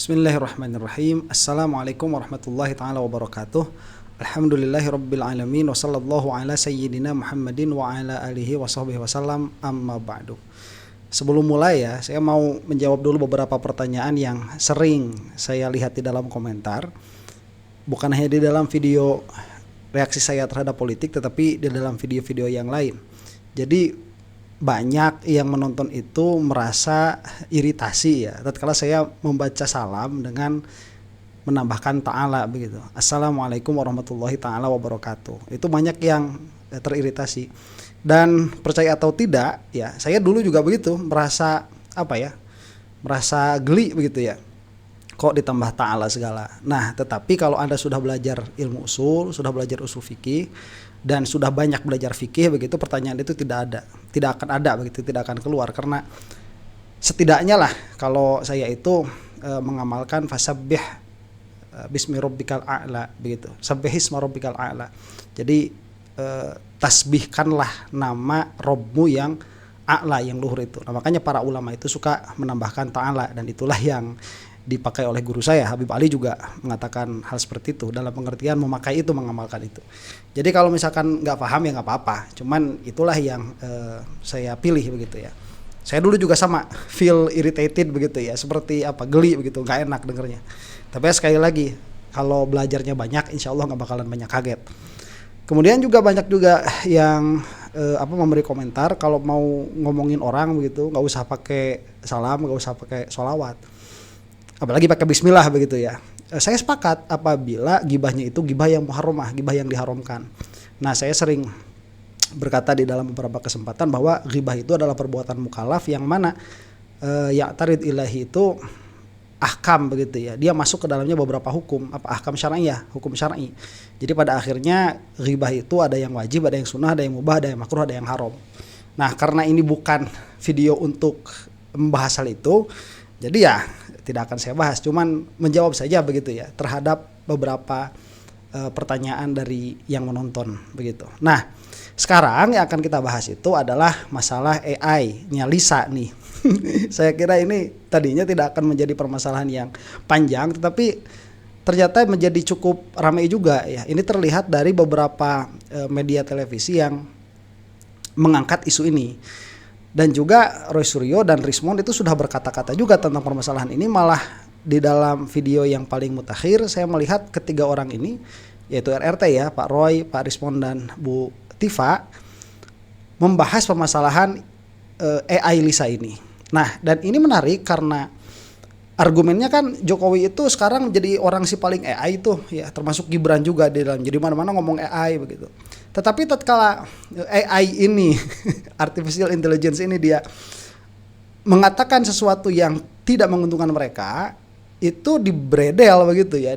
Bismillahirrahmanirrahim. Assalamualaikum warahmatullahi ta'ala wabarakatuh. Alhamdulillahi rabbil alamin. Wa sallallahu ala sayyidina Muhammadin wa ala alihi wa sahbihi wasallam, amma ba'du. Sebelum mulai ya, saya mau menjawab dulu beberapa pertanyaan yang sering saya lihat di dalam komentar. Bukan hanya di dalam video reaksi saya terhadap politik, tetapi di dalam video-video yang lain. Jadi banyak yang menonton itu merasa iritasi ya tatkala saya membaca salam dengan menambahkan ta'ala begitu. Assalamualaikum warahmatullahi ta'ala wabarakatuh. Itu banyak yang teriritasi. Dan percaya atau tidak ya, saya dulu juga begitu, merasa merasa geli begitu ya. Kok ditambah ta'ala segala. Nah, tetapi kalau Anda sudah belajar ilmu usul, sudah belajar usul fikih dan sudah banyak belajar fikih begitu, pertanyaan itu tidak akan ada begitu, tidak akan keluar, karena setidaknya lah kalau saya itu mengamalkan fasabbih bismi rabbikal a'la begitu. Sabbihisma rabbikal a'la. Jadi tasbihkanlah nama Rabbmu yang a'la, yang luhur itu. Nah, makanya para ulama itu suka menambahkan ta'ala, dan itulah yang dipakai oleh guru saya Habib Ali juga mengatakan hal seperti itu, dalam pengertian memakai itu, mengamalkan itu. Jadi kalau misalkan nggak paham ya nggak apa-apa, cuman itulah yang saya pilih begitu ya. Saya dulu juga sama, feel irritated begitu ya, seperti geli begitu, nggak enak dengernya. Tapi sekali lagi, kalau belajarnya banyak, insya Allah nggak bakalan banyak kaget. Kemudian juga banyak juga yang memberi komentar kalau mau ngomongin orang begitu, nggak usah pakai salam, nggak usah pakai sholawat, apalagi pakai bismillah begitu ya. Saya sepakat apabila gibahnya itu gibah yang muharramah, gibah yang diharamkan. Nah, saya sering berkata di dalam beberapa kesempatan bahwa ghibah itu adalah perbuatan mukallaf yang mana ya'tarid ilahi itu ahkam begitu ya. Dia masuk ke dalamnya beberapa hukum, ahkam syar'iyah, hukum syar'i. Jadi pada akhirnya ghibah itu ada yang wajib, ada yang sunnah, ada yang mubah, ada yang makruh, ada yang haram. Nah, karena ini bukan video untuk membahas hal itu, jadi ya tidak akan saya bahas, cuman menjawab saja begitu ya terhadap beberapa pertanyaan dari yang menonton begitu. Nah, sekarang yang akan kita bahas itu adalah masalah AI-nya Lisa nih. Saya kira ini tadinya tidak akan menjadi permasalahan yang panjang, tetapi ternyata menjadi cukup ramai juga ya. Ini terlihat dari beberapa media televisi yang mengangkat isu ini. Dan juga Roy Suryo dan Rismond itu sudah berkata-kata juga tentang permasalahan ini. Malah di dalam video yang paling mutakhir saya melihat ketiga orang ini, yaitu RRT ya, Pak Roy, Pak Rismond dan Bu Tifa, membahas permasalahan AI Lisa ini. Nah, dan ini menarik karena argumennya kan Jokowi itu sekarang jadi orang si paling AI itu ya, termasuk Gibran juga di dalam. Jadi mana-mana ngomong AI begitu. Tetapi tatkala AI ini artificial intelligence ini dia mengatakan sesuatu yang tidak menguntungkan mereka, itu dibredel begitu ya,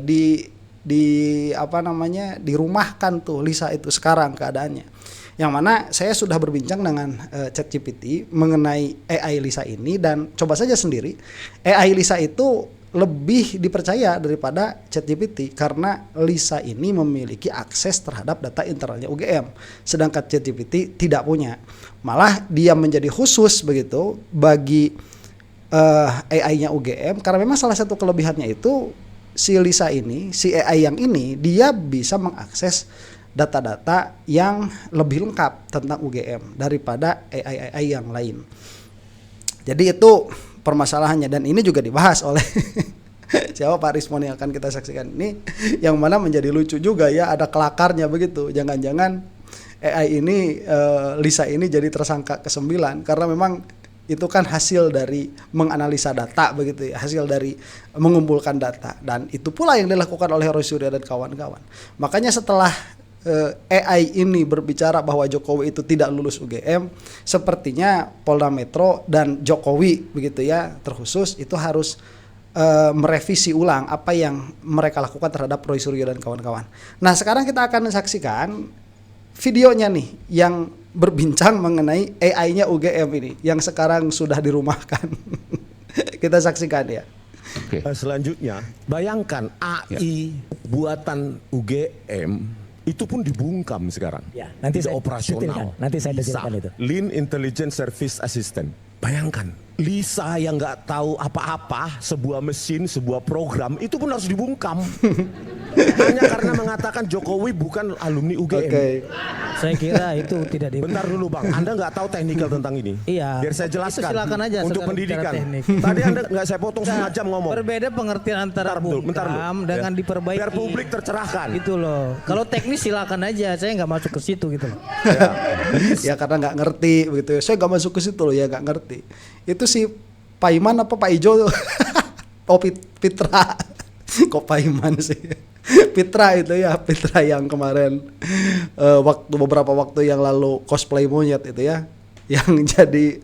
dirumahkan tuh Lisa itu sekarang keadaannya. Yang mana saya sudah berbincang dengan ChatGPT mengenai AI Lisa ini, dan coba saja sendiri, AI Lisa itu lebih dipercaya daripada ChatGPT karena Lisa ini memiliki akses terhadap data internalnya UGM, sedangkan ChatGPT tidak punya. Malah dia menjadi khusus begitu bagi AI-nya UGM, karena memang salah satu kelebihannya itu si Lisa ini, si AI yang ini, dia bisa mengakses data-data yang lebih lengkap tentang UGM daripada AI yang lain. Jadi itu permasalahannya, dan ini juga dibahas oleh siapa, Pak Rismond yang akan kita saksikan ini, yang mana menjadi lucu juga ya, ada kelakarnya begitu. Jangan-jangan AI ini Lisa ini jadi tersangka ke-9 karena memang itu kan hasil dari menganalisa data begitu ya, hasil dari mengumpulkan data, dan itu pula yang dilakukan oleh Roy Suryo dan kawan-kawan. Makanya setelah AI ini berbicara bahwa Jokowi itu tidak lulus UGM, sepertinya Polda Metro dan Jokowi begitu ya terkhusus itu harus merevisi ulang apa yang mereka lakukan terhadap Roy Suryo dan kawan-kawan. Nah, sekarang kita akan saksikan videonya nih yang berbincang mengenai AI-nya UGM ini yang sekarang sudah dirumahkan. Kita saksikan ya. Selanjutnya, bayangkan AI buatan UGM Itu pun dibungkam sekarang. Ya, nanti tidak saya operasional. detailkan. Nanti saya LISA, detailkan itu. Lean Intelligent Service Assistant. Bayangkan, Lisa yang nggak tahu apa-apa, sebuah mesin, sebuah program, itu pun harus dibungkam. Hanya karena mengatakan Jokowi bukan alumni UGM. Saya kira itu tidak di... Bentar dulu Bang, Anda nggak tahu teknikal tentang ini? Iya. Biar saya jelaskan. Itu silakan aja untuk secara pendidikan. teknik. Tadi Anda nggak saya potong setengah jam ngomong. Berbeda pengertian antara bungkam dengan Ya. diperbaiki. Biar publik tercerahkan. Itu loh. Kalau teknis silakan aja, saya nggak masuk ke situ gitu loh. Ya karena nggak ngerti begitu ya. Saya nggak masuk ke situ loh ya, nggak ngerti. Itu si Paiman apa Pak Ijo tuh? Oh Pitra. Kok Paiman sih? Pitra itu ya, Pitra yang kemarin beberapa waktu yang lalu cosplay monyet itu ya, yang jadi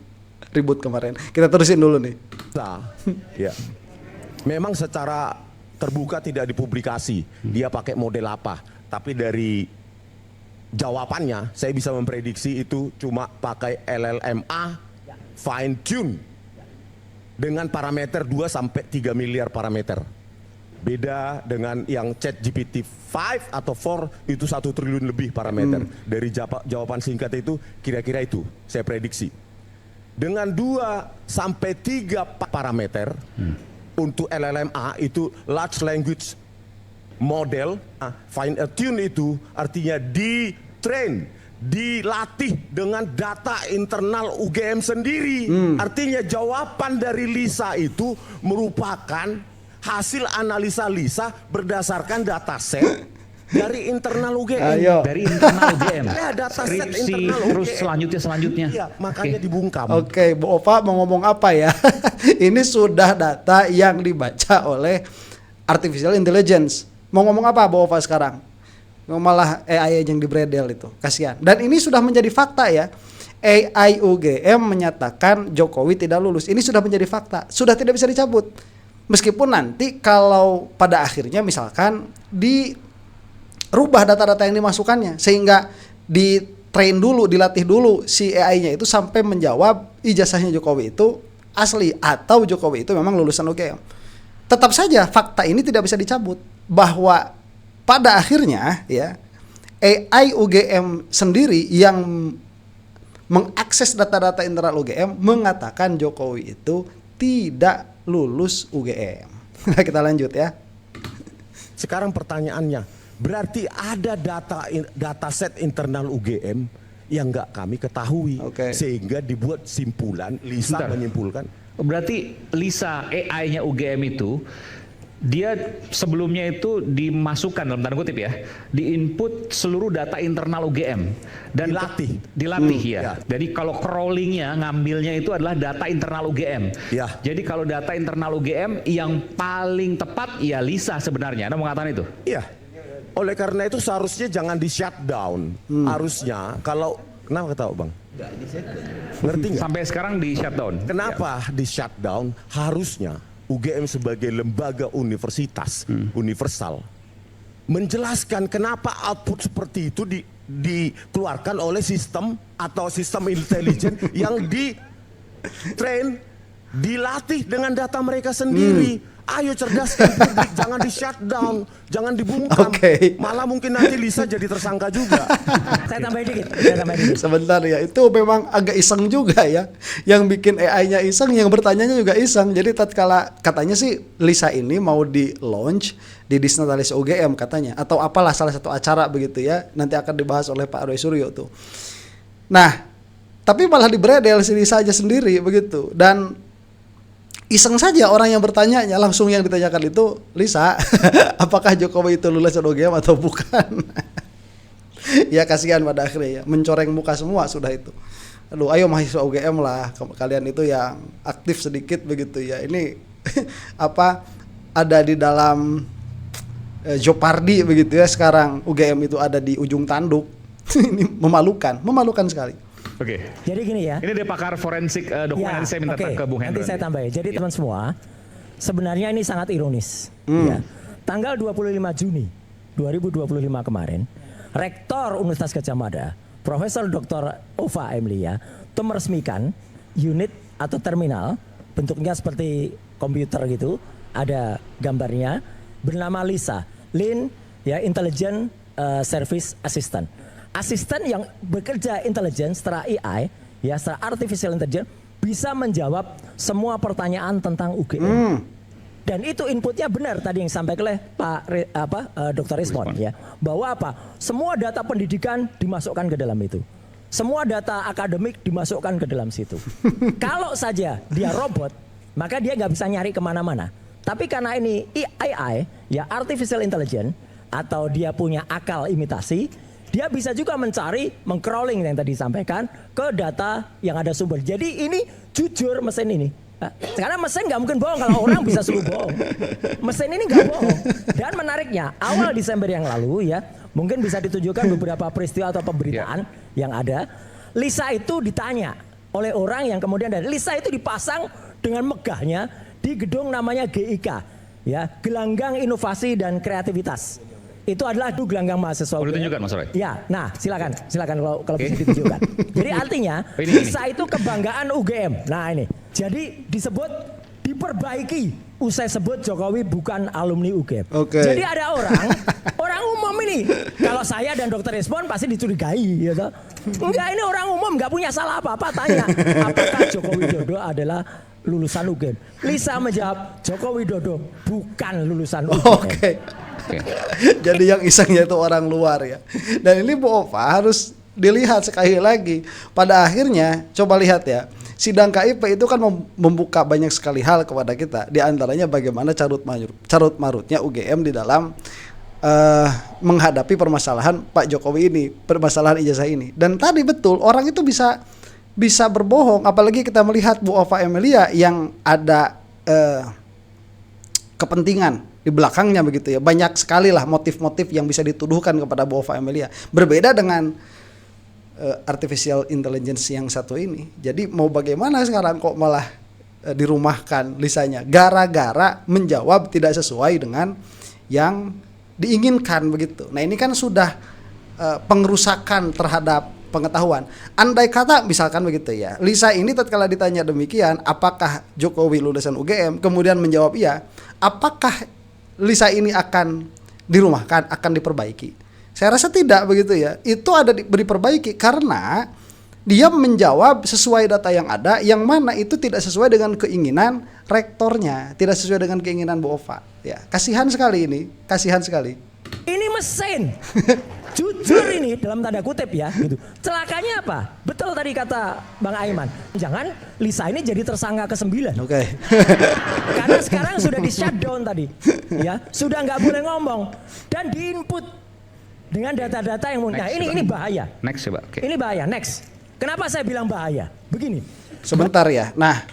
ribut kemarin. Kita terusin dulu nih. Nah, ya. Memang secara terbuka tidak dipublikasi dia pakai model apa, tapi dari jawabannya saya bisa memprediksi itu cuma pakai LLMA fine tune dengan parameter 2 sampai 3 miliar parameter. Beda dengan yang ChatGPT 5 atau 4 itu 1 triliun lebih parameter. Dari jawaban singkat itu kira-kira itu saya prediksi. Dengan 2 sampai 3 parameter untuk LLMA itu large language model, fine tune itu artinya di-train, dilatih dengan data internal UGM sendiri. Artinya jawaban dari Lisa itu merupakan hasil analisa Lisa berdasarkan dataset dari internal UGM. Dari internal UGM. Ya, dataset Skripsi, internal terus UGM. selanjutnya. Iya, makanya dibungkam. Oke, Bu Ova mau ngomong apa ya? Ini sudah data yang dibaca oleh artificial intelligence. Mau ngomong apa Bu Ova sekarang? Malah AI yang dibredel itu, kasihan. Dan ini sudah menjadi fakta ya. AI UGM menyatakan Jokowi tidak lulus. Ini sudah menjadi fakta, sudah tidak bisa dicabut. Meskipun nanti kalau pada akhirnya misalkan dirubah data-data yang dimasukkannya sehingga di-train dulu, dilatih dulu si AI-nya itu sampai menjawab ijazahnya Jokowi itu asli atau Jokowi itu memang lulusan UGM. Tetap saja fakta ini tidak bisa dicabut bahwa pada akhirnya ya AI UGM sendiri yang mengakses data-data internal UGM mengatakan Jokowi itu tidak lulus UGM. Kita lanjut ya. Sekarang pertanyaannya, berarti ada dataset internal UGM yang nggak kami ketahui, sehingga dibuat simpulan, Lisa menyimpulkan. Berarti Lisa AI-nya UGM itu dia sebelumnya itu dimasukkan dalam tanda kutip ya, diinput seluruh data internal UGM dan dilatih ya. Jadi kalau crawlingnya ngambilnya itu adalah data internal UGM. Jadi kalau data internal UGM yang paling tepat ya Lisa sebenarnya. Anda mengatakan itu? Iya. Oleh karena itu seharusnya jangan di shutdown. Harusnya kalau kenapa tahu Bang? Ngerti nggak? Sampai sekarang di shutdown. Kenapa di shutdown? Harusnya UGM sebagai lembaga universitas universal menjelaskan kenapa output seperti itu dikeluarkan oleh sistem atau sistem intelijen yang di-train, dilatih dengan data mereka sendiri. Ayo cerdaskan publik, jangan di shutdown, jangan dibungkam. Malah mungkin nanti Lisa jadi tersangka juga. Saya tambahin dikit. Sebentar ya, itu memang agak iseng juga ya. Yang bikin AI-nya iseng, yang bertanyanya juga iseng. Jadi tatkala katanya sih Lisa ini mau di launch di Disnatalis UGM katanya, atau apalah salah satu acara begitu ya. Nanti akan dibahas oleh Pak Roy Suryo tuh. Nah, tapi malah dibredel si Lisa aja sendiri begitu. Dan iseng saja orang yang bertanya langsung yang ditanyakan itu Lisa, apakah Jokowi itu lulusan UGM atau bukan? Ya kasihan pada akhirnya ya, mencoreng muka semua sudah itu. Aduh, ayo mahasiswa UGM lah, kalian itu yang aktif sedikit begitu ya. Ini apa ada di dalam Jeopardy begitu ya sekarang, UGM itu ada di ujung tanduk. Ini memalukan sekali. Jadi gini ya. Ini dia pakar forensik dokumen, saya minta ke Bung Hendra. Nanti saya tambahin. Jadi teman semua, sebenarnya ini sangat ironis. Ya. Tanggal 25 Juni 2025 kemarin, Rektor Universitas Gadjah Mada, Profesor Dr. Ova Emilia, itu meresmikan unit atau terminal, bentuknya seperti komputer gitu, ada gambarnya, bernama Lisa, Lean ya Intelligent service assistant. Asisten yang bekerja intelijen secara AI, ya secara artificial intelligence, bisa menjawab semua pertanyaan tentang UGM. Dan itu inputnya benar tadi yang disampaikan oleh Dr. Rismond ya, bahwa semua data pendidikan dimasukkan ke dalam itu. Semua data akademik dimasukkan ke dalam situ. Kalau saja dia robot, maka dia nggak bisa nyari kemana-mana. Tapi karena ini AI, ya artificial intelligence, atau dia punya akal imitasi, dia bisa juga mencari, mengcrawling yang tadi disampaikan ke data yang ada sumber. Jadi ini jujur mesin ini. Karena mesin nggak mungkin bohong, kalau orang bisa suruh bohong. Mesin ini nggak bohong. Dan menariknya, awal Desember yang lalu ya, mungkin bisa ditunjukkan beberapa peristiwa atau pemberitaan yang ada. Lisa itu ditanya oleh orang yang kemudian dari Lisa itu dipasang dengan megahnya di gedung namanya GIK, ya, Gelanggang Inovasi dan Kreativitas. Itu adalah gelanggang mahasiswa. Boleh tunjukkan Mas Roy? Ya, nah silakan kalau bisa ditunjukkan. Jadi artinya Lisa itu kebanggaan UGM. Nah ini, jadi disebut diperbaiki. Usai sebut Jokowi bukan alumni UGM. Jadi ada orang umum ini. Kalau saya dan Dr. Rismond pasti dicurigai, gitu. Enggak, ini orang umum nggak punya salah apa-apa. Tanya, apakah Joko Widodo adalah lulusan UGM? Lisa menjawab, Joko Widodo bukan lulusan UGM. Jadi yang isengnya itu orang luar ya. Dan ini Bu Ova harus dilihat sekali lagi. Pada akhirnya coba lihat ya, sidang KIP itu kan membuka banyak sekali hal kepada kita. Di antaranya bagaimana carut marutnya UGM di dalam menghadapi permasalahan Pak Jokowi ini, permasalahan ijazah ini. Dan tadi betul orang itu bisa berbohong, apalagi kita melihat Bu Ova Emilia yang ada kepentingan di belakangnya begitu ya. Banyak sekali lah motif-motif yang bisa dituduhkan kepada Bu Ova Emilia. Berbeda dengan artificial intelligence yang satu ini. Jadi mau bagaimana sekarang kok malah dirumahkan Lisanya gara-gara menjawab tidak sesuai dengan yang diinginkan begitu. Nah ini kan sudah pengerusakan terhadap pengetahuan. Andai kata misalkan begitu ya, Lisa ini tatkala ditanya demikian, apakah Jokowi lulusan UGM, kemudian menjawab iya, apakah Lisa ini akan dirumahkan, akan diperbaiki? Saya rasa tidak begitu ya. Itu ada diperbaiki karena dia menjawab sesuai data yang ada, yang mana itu tidak sesuai dengan keinginan rektornya, tidak sesuai dengan keinginan Bu Ova. Ya, kasihan sekali ini, kasihan sekali. Ini mesin. Jujur ini dalam tanda kutip ya gitu. Celakanya apa? Betul tadi kata Bang Aiman. Jangan Lisa ini jadi tersangka ke-9. Oke. Karena sekarang sudah di shutdown tadi. Ya, sudah nggak boleh ngomong dan diinput dengan data-data yang muncul. Nah, ini bahaya. Next coba. Okay. Ini bahaya. Next. Kenapa saya bilang bahaya? Begini. Sebentar ya. Nah,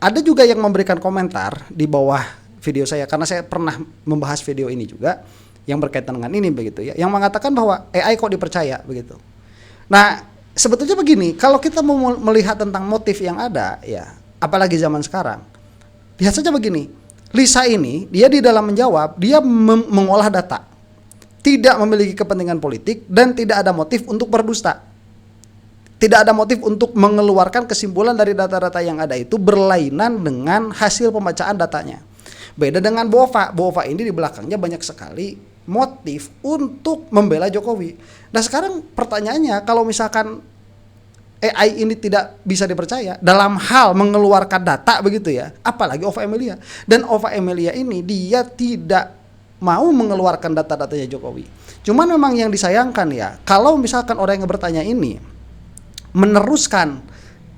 ada juga yang memberikan komentar di bawah video saya karena saya pernah membahas video ini juga yang berkaitan dengan ini begitu ya, yang mengatakan bahwa AI kok dipercaya begitu. Nah, sebetulnya begini, kalau kita mau melihat tentang motif yang ada ya, apalagi zaman sekarang, lihat saja begini, Lisa ini dia di dalam menjawab, dia mengolah data, tidak memiliki kepentingan politik dan tidak ada motif untuk berdusta. Tidak ada motif untuk mengeluarkan kesimpulan dari data-data yang ada itu berlainan dengan hasil pembacaan datanya. Beda dengan Bu Ova. Bu Ova ini di belakangnya banyak sekali motif untuk membela Jokowi. Nah sekarang pertanyaannya, kalau misalkan AI ini tidak bisa dipercaya dalam hal mengeluarkan data begitu ya, apalagi Ova Emilia. Dan Ova Emilia ini dia tidak mau mengeluarkan data-datanya Jokowi. Cuman memang yang disayangkan ya, kalau misalkan orang yang bertanya ini meneruskan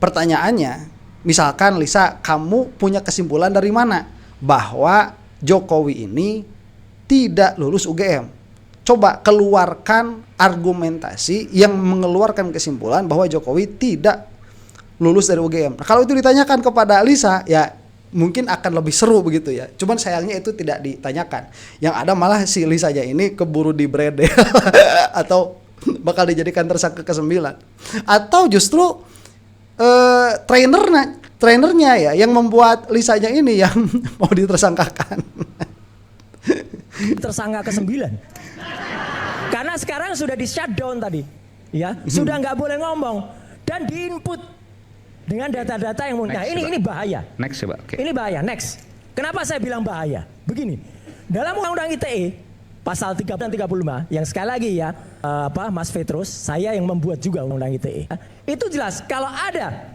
pertanyaannya, misalkan Lisa, kamu punya kesimpulan dari mana bahwa Jokowi ini tidak lulus UGM? Coba keluarkan argumentasi yang mengeluarkan kesimpulan bahwa Jokowi tidak lulus dari UGM. Nah, kalau itu ditanyakan kepada Lisa, ya mungkin akan lebih seru begitu ya. Cuman sayangnya itu tidak ditanyakan. Yang ada malah si Lisanya ini keburu dibredel atau bakal dijadikan tersangka ke-9. Atau justru trainernya ya yang membuat Lisanya ini yang mau ditersangkakan. Tersangka ke-9. Karena sekarang sudah di shutdown tadi. Ya, sudah nggak boleh ngomong dan diinput dengan data-data yang muncul. Nah, ini bahaya. Next coba. Okay. Ini bahaya. Next. Kenapa saya bilang bahaya? Begini. Dalam Undang-Undang ITE, pasal 30 dan 35 yang sekali lagi ya Mas Petrus, saya yang membuat juga undang-undang ITE. Itu jelas kalau ada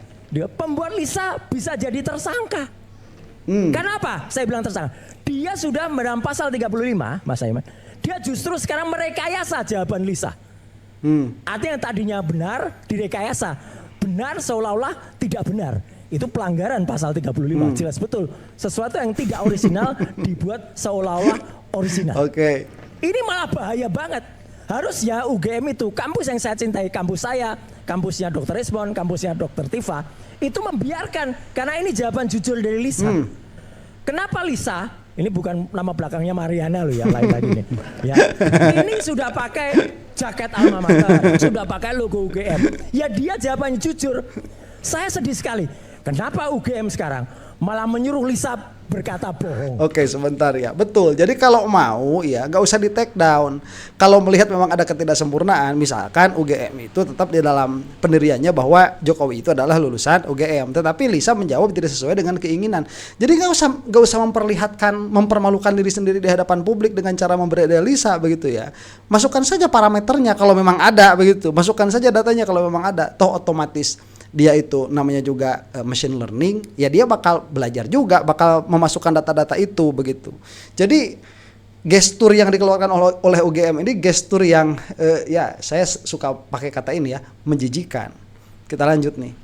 pembuat Lisa bisa jadi tersangka. Kenapa saya bilang tersangka? Dia sudah dalam pasal 35, Mas Aiman. Dia justru sekarang merekayasa jawaban Lisa. Artinya yang tadinya benar direkayasa. Benar seolah-olah tidak benar. Itu pelanggaran pasal 35. Jelas betul. Sesuatu yang tidak orisinal dibuat seolah-olah orisinal. Oke. Ini malah bahaya banget. Harusnya UGM itu kampus yang saya cintai, kampus saya, kampusnya Dr. Resmond, kampusnya Dr. Tifa, itu membiarkan karena ini jawaban jujur dari Lisa. Kenapa Lisa? Ini bukan nama belakangnya Mariana loh, yang lain lagi nih. Ya. Ini sudah pakai jaket alma mater, sudah pakai logo UGM. Ya dia jawabannya jujur. Saya sedih sekali. Kenapa UGM sekarang malah menyuruh Lisa berkata bohong? Oke, sebentar ya. Betul. Jadi kalau mau ya nggak usah di take down. Kalau melihat memang ada ketidaksempurnaan, misalkan UGM itu tetap di dalam pendiriannya bahwa Jokowi itu adalah lulusan UGM, tetapi Lisa menjawab tidak sesuai dengan keinginan. Jadi nggak usah mempermalukan diri sendiri di hadapan publik dengan cara memberi Lisa begitu ya. Masukkan saja parameternya kalau memang ada begitu. Masukkan saja datanya kalau memang ada. Toh otomatis dia itu namanya juga machine learning, ya dia bakal belajar juga, bakal memasukkan data-data itu begitu. Jadi gestur yang dikeluarkan oleh UGM ini gestur yang ya saya suka pakai kata ini ya, menjijikan. Kita lanjut nih.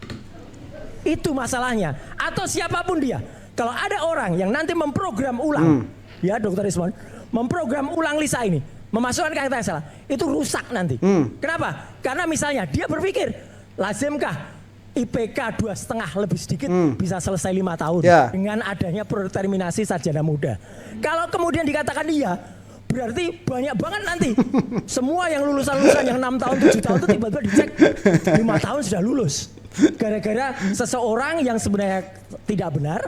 Itu masalahnya. Atau siapapun dia. Kalau ada orang yang nanti memprogram ulang, ya Dr. Ismon, memprogram ulang Lisa ini, memasukkan kata yang salah, itu rusak nanti. Kenapa? Karena misalnya dia berpikir, lazimkah IPK 2,5 lebih sedikit bisa selesai 5 tahun dengan adanya predeterminasi sarjana muda. Kalau kemudian dikatakan iya, berarti banyak banget nanti semua yang lulusan yang 6 tahun 7 tahun itu tiba-tiba dicek 5 tahun sudah lulus. Gara-gara seseorang yang sebenarnya tidak benar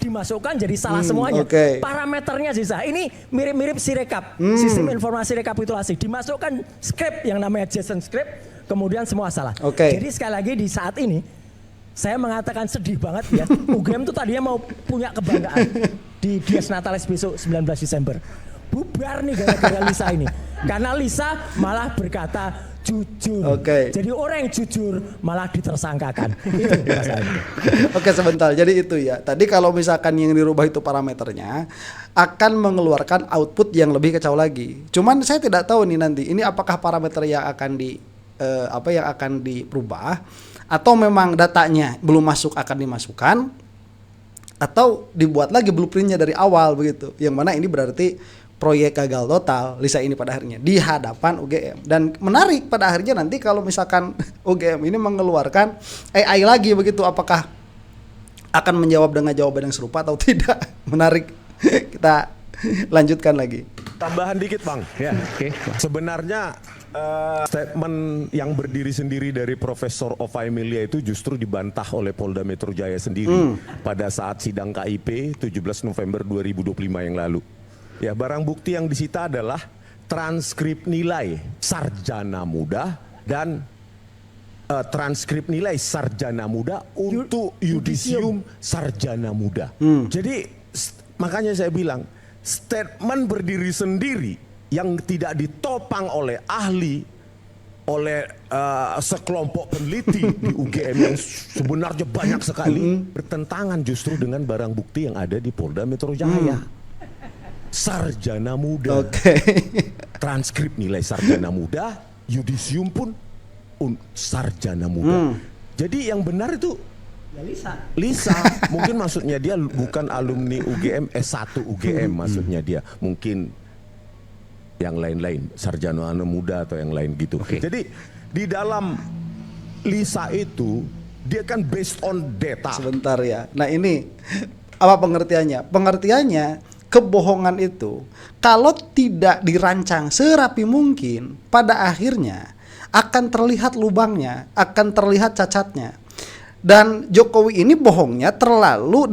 dimasukkan jadi salah semuanya. Parameternya sisa. Ini mirip-mirip Sirekap, sistem informasi rekapitulasi. Dimasukkan script yang namanya JSON script. Kemudian semua salah. Jadi sekali lagi di saat ini saya mengatakan sedih banget ya. UGM itu tadinya mau punya kebanggaan di Dies Natalis besok 19 Desember. Bubar nih gara-gara Lisa ini. Karena Lisa malah berkata jujur. Jadi orang yang jujur malah ditersangkakan. Oke, sebentar. Jadi itu ya. Tadi kalau misalkan yang dirubah itu parameternya akan mengeluarkan output yang lebih kacau lagi. Cuman saya tidak tahu nih nanti ini apakah parameter yang akan diperubah atau memang datanya belum masuk akan dimasukkan atau dibuat lagi blueprintnya dari awal begitu. Yang mana ini berarti proyek gagal total Lisa ini pada akhirnya di hadapan UGM. Dan menarik pada akhirnya nanti kalau misalkan UGM ini mengeluarkan AI lagi begitu, apakah akan menjawab dengan jawaban yang serupa atau tidak. Menarik. Kita lanjutkan lagi. Tambahan dikit Bang. Ya, Sebenarnya statement yang berdiri sendiri dari Profesor Ova Emilia itu justru dibantah oleh Polda Metro Jaya sendiri pada saat sidang KIP 17 November 2025 yang lalu. Ya, barang bukti yang disita adalah transkrip nilai sarjana muda dan transkrip nilai sarjana muda untuk yudisium sarjana muda. Jadi makanya saya bilang statement berdiri sendiri yang tidak ditopang oleh ahli, oleh sekelompok peneliti di UGM yang sebenarnya banyak sekali bertentangan justru dengan barang bukti yang ada di Polda Metro Jaya. Sarjana muda, transkrip nilai sarjana muda, yudisium pun sarjana muda. Jadi yang benar itu ya Lisa. Mungkin maksudnya dia bukan alumni UGM S1 UGM maksudnya dia, mungkin yang lain-lain, sarjana muda atau yang lain gitu. Jadi di dalam Lisa itu dia kan based on data. Sebentar ya. Nah ini apa pengertiannya? Pengertiannya kebohongan itu kalau tidak dirancang serapi mungkin pada akhirnya akan terlihat lubangnya, akan terlihat cacatnya. Dan Jokowi ini bohongnya terlalu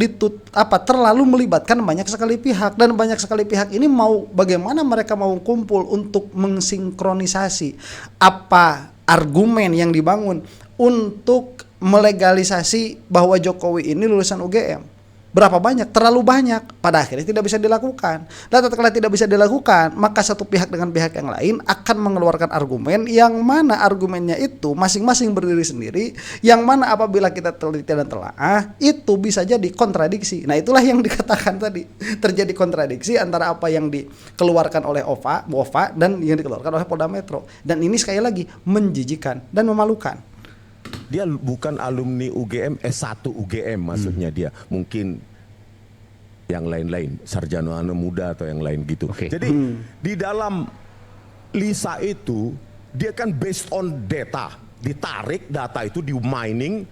terlalu melibatkan banyak sekali pihak, dan banyak sekali pihak ini mau bagaimana mereka mau kumpul untuk mensinkronisasi apa argumen yang dibangun untuk melegalisasi bahwa Jokowi ini lulusan UGM. Berapa banyak? Terlalu banyak. Pada akhirnya tidak bisa dilakukan. Dan tatkala tidak bisa dilakukan, maka satu pihak dengan pihak yang lain akan mengeluarkan argumen yang mana argumennya itu masing-masing berdiri sendiri, yang mana apabila kita teliti dan telaah itu bisa jadi kontradiksi. Nah, itulah yang dikatakan tadi. Terjadi kontradiksi antara apa yang dikeluarkan oleh BOFA dan yang dikeluarkan oleh Polda Metro. Dan ini sekali lagi menjijikan dan memalukan. Dia bukan alumni UGM, S1 UGM maksudnya dia. Mungkin yang lain-lain, sarjana muda atau yang lain gitu. Jadi di dalam Lisa itu dia kan based on data. Ditarik data itu di mining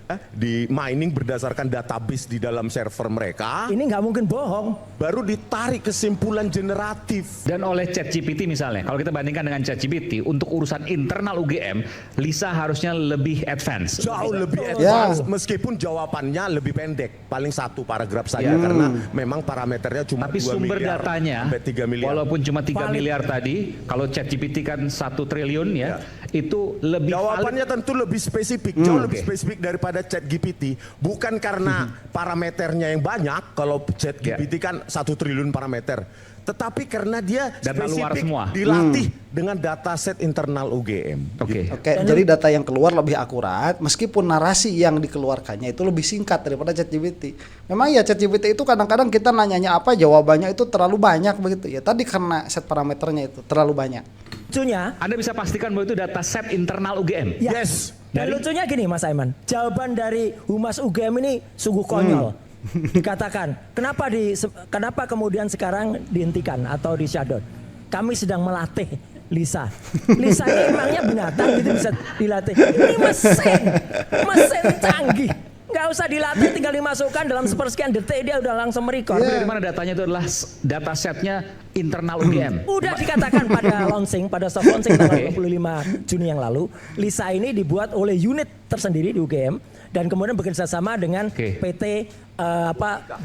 berdasarkan database di dalam server mereka. Ini nggak mungkin bohong. Baru ditarik kesimpulan generatif. Dan oleh ChatGPT misalnya, kalau kita bandingkan dengan ChatGPT, untuk urusan internal UGM, Lisa harusnya lebih advance. Jauh lebih advance, meskipun jawabannya lebih pendek, paling 1 paragraf saja karena memang parameternya cuma tapi 2 sumber miliar datanya, sampai 3 miliar. walaupun cuma 3 miliar tadi, kalau ChatGPT kan 1 triliun ya, itu lebih jawabannya tentu lebih spesifik, jauh lebih spesifik daripada ChatGPT. Bukan karena parameternya yang banyak, kalau ChatGPT kan 1 triliun parameter. Tetapi karena dia data luar spesifik semua. dilatih dengan dataset internal UGM. Oke. Jadi data yang keluar lebih akurat, meskipun narasi yang dikeluarkannya itu lebih singkat daripada ChatGPT. Memang ya ChatGPT itu kadang-kadang kita nanyanya apa, jawabannya itu terlalu banyak begitu ya. Tadi karena set parameternya itu terlalu banyak. Lucunya, Anda bisa pastikan bahwa itu data set internal UGM. ya. Yes. Dan lucunya gini Mas Aiman, jawaban dari Humas UGM ini sungguh konyol. Dikatakan, kenapa kemudian sekarang dihentikan atau di shutdown? Kami sedang melatih Lisa. Lisa ini emangnya binatang gitu bisa dilatih. Ini mesin canggih. Nggak usah dilatih, tinggal dimasukkan dalam sepersekian detik dia udah langsung merecord. Tapi dari mana datanya itu adalah data setnya internal UGM? Udah dikatakan pada soft launching tanggal 25 Juni yang lalu, Lisa ini dibuat oleh unit tersendiri di UGM dan kemudian bekerja sama dengan PT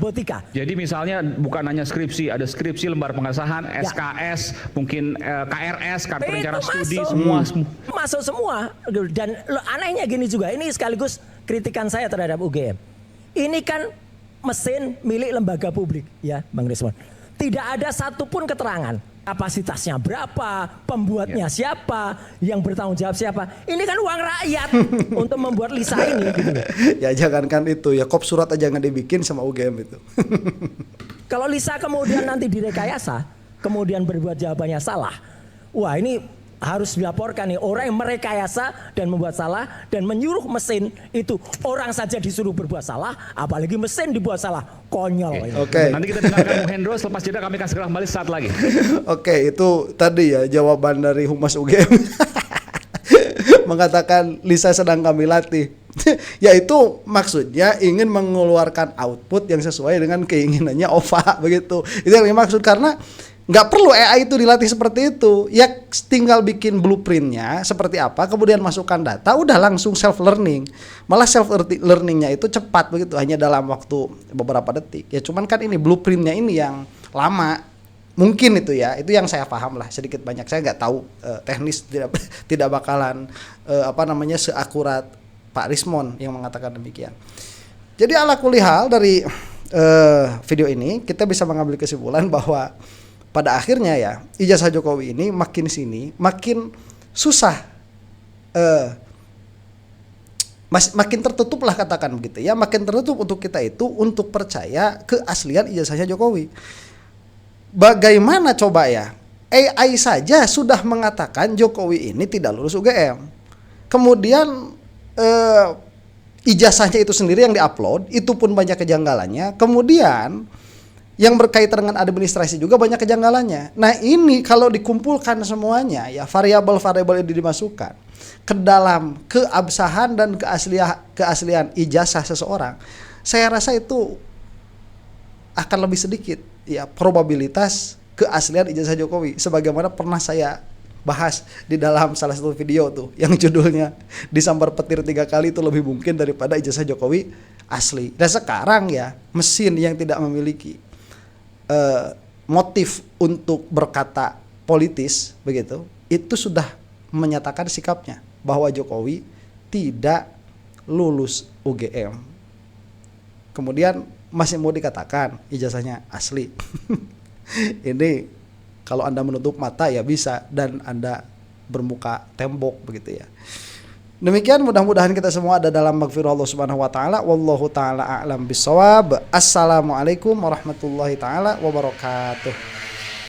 Botika. Jadi misalnya bukan hanya skripsi, ada skripsi, lembar pengesahan, SKS, mungkin KRS, kartu rencana studi, semua. Masuk semua. Dan anehnya gini juga, ini sekaligus kritikan saya terhadap UGM. Ini kan mesin milik lembaga publik, ya Bang Rismon. Tidak ada satupun keterangan kapasitasnya berapa, pembuatnya siapa, yang bertanggung jawab siapa. Ini kan uang rakyat untuk membuat Lisa ini. Gitu. Ya jangankan itu ya, kop surat aja nggak dibikin sama UGM itu. Kalau Lisa kemudian nanti direkayasa, kemudian berbuat jawabannya salah, wah ini harus dilaporkan nih orang yang merekayasa dan membuat salah dan menyuruh mesin itu, orang saja disuruh berbuat salah, apalagi mesin dibuat salah. Konyol. Oke. Nanti kita dengarkan Bung Hendro, selepas jeda kami akan segera kembali saat lagi. Oke, itu tadi ya jawaban dari Humas UGM. Mengatakan Lisa sedang kami latih. Yaitu maksudnya ingin mengeluarkan output yang sesuai dengan keinginannya OVA begitu. Itu yang dimaksud, karena nggak perlu AI itu dilatih seperti itu. Ya tinggal bikin blueprintnya seperti apa, kemudian masukkan data, udah langsung self learning. Malah self learningnya itu cepat begitu, hanya dalam waktu beberapa detik. Ya cuman kan ini blueprintnya ini yang lama. Mungkin itu ya, itu yang saya paham lah, sedikit banyak saya nggak tahu teknis, tidak bakalan seakurat Pak Rismon yang mengatakan demikian. Jadi ala kulihal dari video ini kita bisa mengambil kesimpulan bahwa pada akhirnya ya ijazah Jokowi ini makin sini makin susah, makin tertutup lah katakan begitu ya, makin tertutup untuk kita itu untuk percaya keaslian ijazahnya Jokowi. Bagaimana coba ya, AI saja sudah mengatakan Jokowi ini tidak lulus UGM. Kemudian ijazahnya itu sendiri yang diupload itu pun banyak kejanggalannya. Kemudian yang berkaitan dengan administrasi juga banyak kejanggalannya. Nah ini kalau dikumpulkan semuanya ya, variabel-variabel ini dimasukkan ke dalam keabsahan dan keaslian ijazah seseorang, saya rasa itu akan lebih sedikit ya probabilitas keaslian ijazah Jokowi, sebagaimana pernah saya bahas di dalam salah satu video tuh yang judulnya disambar petir 3 kali itu lebih mungkin daripada ijazah Jokowi asli. Dan sekarang ya mesin yang tidak memiliki motif untuk berkata politis begitu, itu sudah menyatakan sikapnya bahwa Jokowi tidak lulus UGM. Kemudian masih mau dikatakan ijazahnya asli. Ini kalau Anda menutup mata ya bisa, dan Anda bermuka tembok begitu ya. Demikian, mudah-mudahan kita semua ada dalam maghfirah Allah Subhanahu wa taala. Wallahu taala a'lam bissawab. Assalamualaikum warahmatullahi taala wabarakatuh.